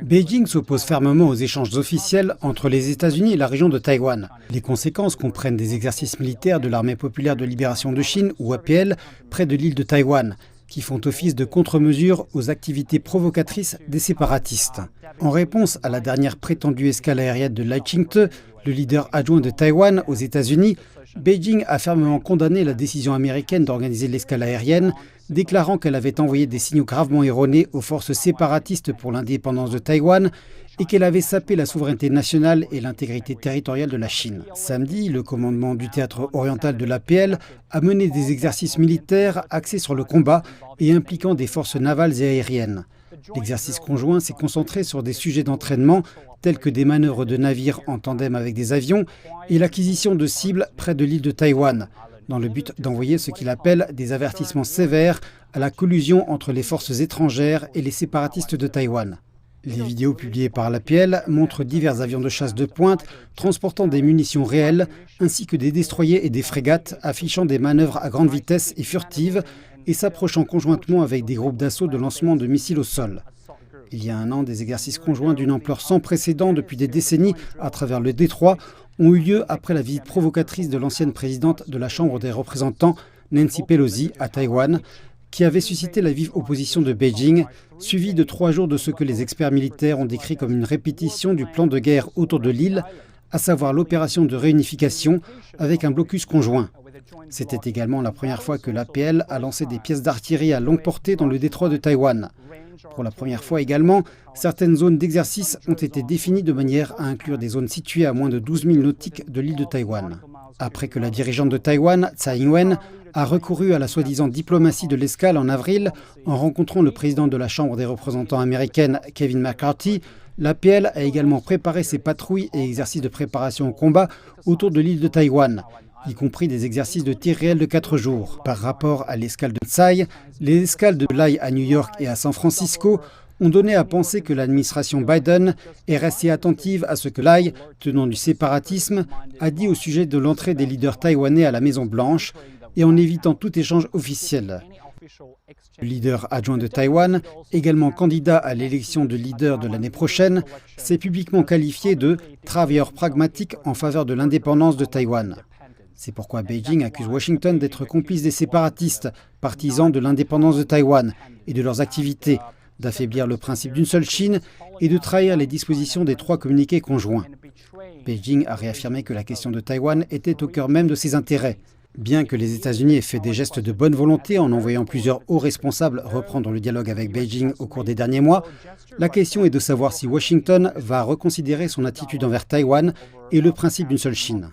Beijing s'oppose fermement aux échanges officiels entre les États-Unis et la région de Taïwan. Les conséquences comprennent des exercices militaires de l'Armée populaire de libération de Chine, ou APL, près de l'île de Taïwan, qui font office de contre-mesure aux activités provocatrices des séparatistes. En réponse à la dernière prétendue escale aérienne de Lai Ching-te, le leader adjoint de Taïwan aux États-Unis, Beijing a fermement condamné la décision américaine d'organiser l'escale aérienne, déclarant qu'elle avait envoyé des signaux gravement erronés aux forces séparatistes pour l'indépendance de Taïwan et qu'elle avait sapé la souveraineté nationale et l'intégrité territoriale de la Chine. Samedi, le commandement du théâtre oriental de l'APL a mené des exercices militaires axés sur le combat et impliquant des forces navales et aériennes. L'exercice conjoint s'est concentré sur des sujets d'entraînement tels que des manœuvres de navires en tandem avec des avions et l'acquisition de cibles près de l'île de Taïwan, dans le but d'envoyer ce qu'il appelle des avertissements sévères à la collusion entre les forces étrangères et les séparatistes de Taïwan. Les vidéos publiées par l'APL montrent divers avions de chasse de pointe transportant des munitions réelles, ainsi que des destroyers et des frégates affichant des manœuvres à grande vitesse et furtives et s'approchant conjointement avec des groupes d'assaut de lancement de missiles au sol. Il y a un an, des exercices conjoints d'une ampleur sans précédent depuis des décennies à travers le détroit ont eu lieu après la visite provocatrice de l'ancienne présidente de la Chambre des représentants, Nancy Pelosi, à Taïwan, qui avait suscité la vive opposition de Beijing, suivie de 3 jours de ce que les experts militaires ont décrit comme une répétition du plan de guerre autour de l'île, à savoir l'opération de réunification avec un blocus conjoint. C'était également la première fois que l'APL a lancé des pièces d'artillerie à longue portée dans le détroit de Taïwan. Pour la première fois également, certaines zones d'exercice ont été définies de manière à inclure des zones situées à moins de 12 000 nautiques de l'île de Taïwan. Après que la dirigeante de Taïwan, Tsai Ing-wen, a recouru à la soi-disant diplomatie de l'escale en avril en rencontrant le président de la Chambre des représentants américaine, Kevin McCarthy, l'APL a également préparé ses patrouilles et exercices de préparation au combat autour de l'île de Taïwan, y compris des exercices de tir réel de 4 jours. Par rapport à l'escale de Tsai, les escales de Lai à New York et à San Francisco ont donné à penser que l'administration Biden est restée attentive à ce que Lai, tenant du séparatisme, a dit au sujet de l'entrée des leaders taïwanais à la Maison-Blanche et en évitant tout échange officiel. Le leader adjoint de Taïwan, également candidat à l'élection de leader de l'année prochaine, s'est publiquement qualifié de « travailleur pragmatique en faveur de l'indépendance de Taïwan ». C'est pourquoi Beijing accuse Washington d'être complice des séparatistes, partisans de l'indépendance de Taïwan et de leurs activités, d'affaiblir le principe d'une seule Chine et de trahir les dispositions des 3 communiqués conjoints. Beijing a réaffirmé que la question de Taïwan était au cœur même de ses intérêts. Bien que les États-Unis aient fait des gestes de bonne volonté en envoyant plusieurs hauts responsables reprendre le dialogue avec Beijing au cours des derniers mois, la question est de savoir si Washington va reconsidérer son attitude envers Taïwan et le principe d'une seule Chine.